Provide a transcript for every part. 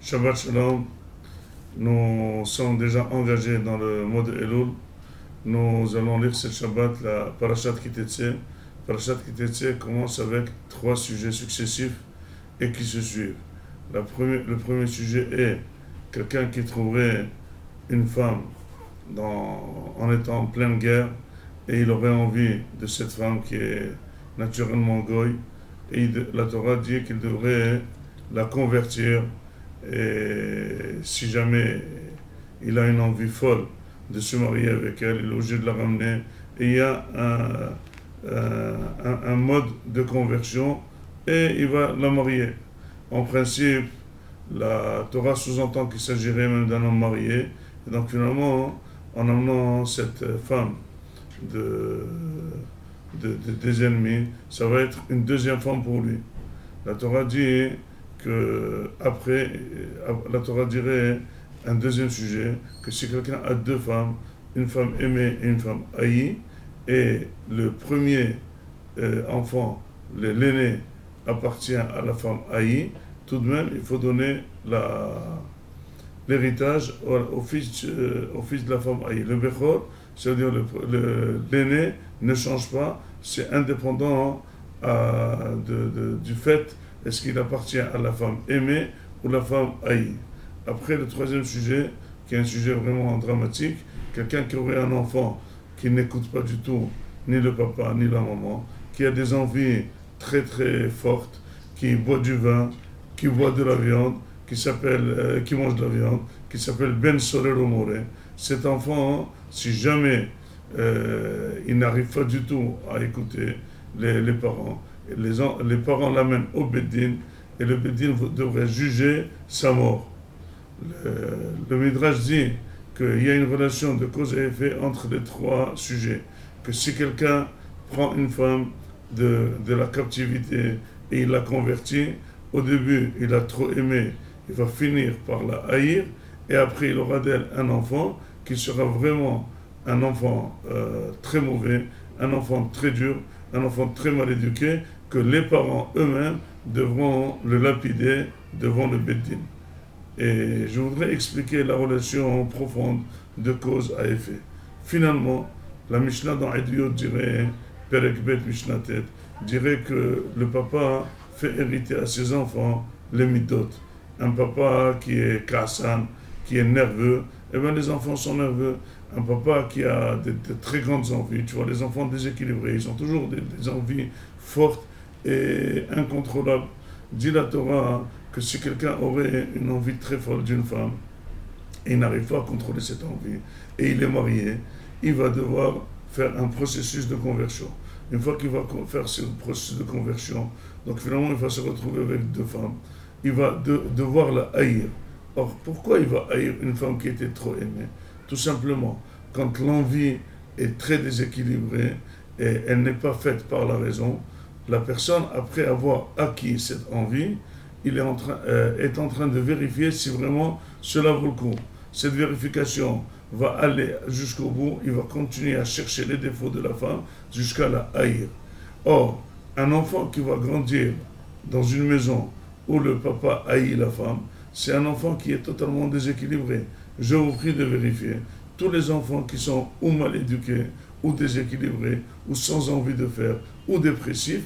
Shabbat Shalom, nous sommes déjà engagés dans le mois de Elul. Nous allons lire ce Shabbat la Parashat Kitetse. Parashat Kitetse commence avec 3 sujets successifs et qui se suivent. Le premier sujet est quelqu'un qui trouverait une femme en étant en pleine guerre et il aurait envie de cette femme qui est naturellement goy. Et la Torah dit qu'il devrait la convertir. Et si jamais il a une envie folle de se marier avec elle, il est obligé de la ramener. Et il y a un mode de conversion et il va la marier. En principe, la Torah sous-entend qu'il s'agirait même d'un homme marié. Et donc finalement, en amenant cette femme des ennemis, ça va être une deuxième femme pour lui. La Torah dit que après, la Torah dirait un deuxième sujet, que si quelqu'un a 2 femmes, une femme aimée et une femme haïe, et le premier enfant, l'aîné, appartient à la femme haïe, tout de même, il faut donner l'héritage au fils de la femme haïe. Le Bechor, c'est-à-dire l'aîné, ne change pas, c'est indépendant du fait est-ce qu'il appartient à la femme aimée ou la femme haïe. Après, le troisième sujet, qui est un sujet vraiment dramatique, quelqu'un qui aurait un enfant qui n'écoute pas du tout ni le papa ni la maman, qui a des envies très très fortes, qui boit du vin, qui boit de la viande, qui mange de la viande, qui s'appelle Ben Sorero More. Cet enfant, si jamais il n'arrive pas du tout à écouter les parents, les parents l'amènent au Beddin et le Beddin devrait juger sa mort. Le Midrash dit qu'il y a une relation de cause et effet entre les 3 sujets. Que si quelqu'un prend une femme de la captivité et il la convertit, au début il a trop aimé, il va finir par la haïr et après il aura d'elle un enfant qui sera vraiment un enfant très mauvais, un enfant très dur, un enfant très mal éduqué, que les parents eux-mêmes devront le lapider devant le Beddin. Et je voudrais expliquer la relation profonde de cause à effet. Finalement, la Mishnah dans Eduyot dirait, Perek Bet Mishnah Tet, dirait que le papa fait hériter à ses enfants les midot. Un papa qui est kassan, qui est nerveux, et bien les enfants sont nerveux. Un papa qui a de très grandes envies, tu vois, les enfants déséquilibrés, ils ont toujours des envies fortes et incontrôlables. Dit la Torah que si quelqu'un aurait une envie très folle d'une femme et il n'arrive pas à contrôler cette envie et il est marié, il va devoir faire un processus de conversion. Une fois qu'il va faire ce processus de conversion, donc finalement il va se retrouver avec 2 femmes, il va devoir la haïr. Or, pourquoi il va haïr une femme qui était trop aimée? Tout simplement, quand l'envie est très déséquilibrée et elle n'est pas faite par la raison, la personne, après avoir acquis cette envie, il est en train de vérifier si vraiment cela vaut le coup. Cette vérification va aller jusqu'au bout, il va continuer à chercher les défauts de la femme jusqu'à la haïr. Or, un enfant qui va grandir dans une maison où le papa haït la femme, c'est un enfant qui est totalement déséquilibré. Je vous prie de vérifier. Tous les enfants qui sont ou mal éduqués, ou déséquilibrés, ou sans envie de faire, ou dépressifs,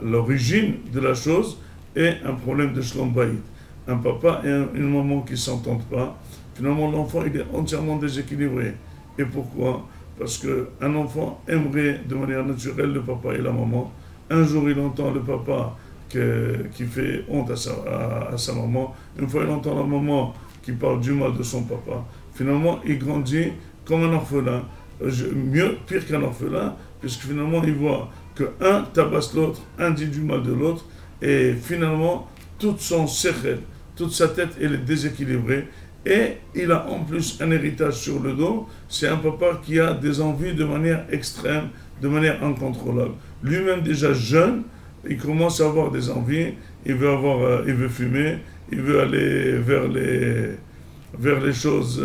l'origine de la chose est un problème de shlom bayit. Un papa et une maman qui ne s'entendent pas, finalement l'enfant il est entièrement déséquilibré. Et pourquoi? Parce qu'un enfant aimerait de manière naturelle le papa et la maman. Un jour il entend le papa qui fait honte à sa maman. Une fois il entend la maman qui parle du mal de son papa. Finalement, il grandit comme un orphelin. Pire qu'un orphelin, puisque finalement, il voit qu'un tabasse l'autre, un dit du mal de l'autre, et finalement, toute son sechel, toute sa tête, elle est déséquilibrée, et il a en plus un héritage sur le dos. C'est un papa qui a des envies de manière extrême, de manière incontrôlable. Lui-même, déjà jeune, il commence à avoir des envies, il veut fumer, il veut aller vers les choses,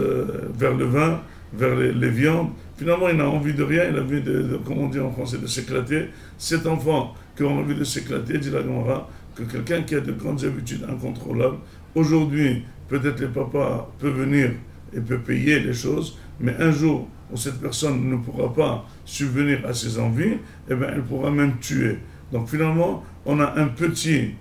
vers le vin, vers les viandes. Finalement, il n'a envie de rien, il a envie comme on dit en français, de s'éclater. Cet enfant qui a envie de s'éclater, dit la Gemara, que quelqu'un qui a de grandes habitudes incontrôlables, aujourd'hui, peut-être le papa peut venir et peut payer les choses, mais un jour où cette personne ne pourra pas subvenir à ses envies, eh bien, elle pourra même tuer. Donc finalement, on a un petit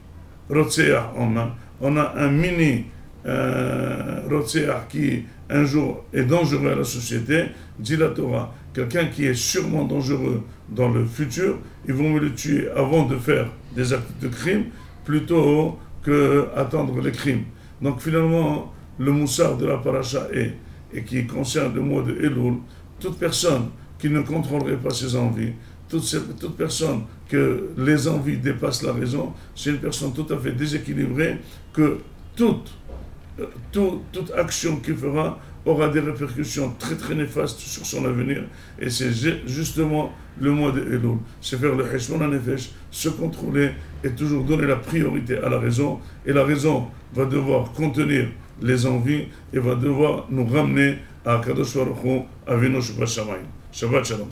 Rotseah en main, on a un mini Rotseah qui un jour est dangereux à la société, dit la Torah. Quelqu'un qui est sûrement dangereux dans le futur, ils vont me le tuer avant de faire des actes de crime, plutôt que attendre les crimes. Donc finalement, le moussard de la paracha est, et qui concerne le mois de Elul, toute personne qui ne contrôlerait pas ses envies, toute personne que les envies dépassent la raison, c'est une personne tout à fait déséquilibrée, que toute action qu'il fera aura des répercussions très très néfastes sur son avenir. Et c'est justement le mois de Elul. C'est faire le Heshmon HaNefesh, se contrôler et toujours donner la priorité à la raison. Et la raison va devoir contenir les envies et va devoir nous ramener à Kadosh Baruch Hu Avinu Shebashamayim. Shabbat Shalom.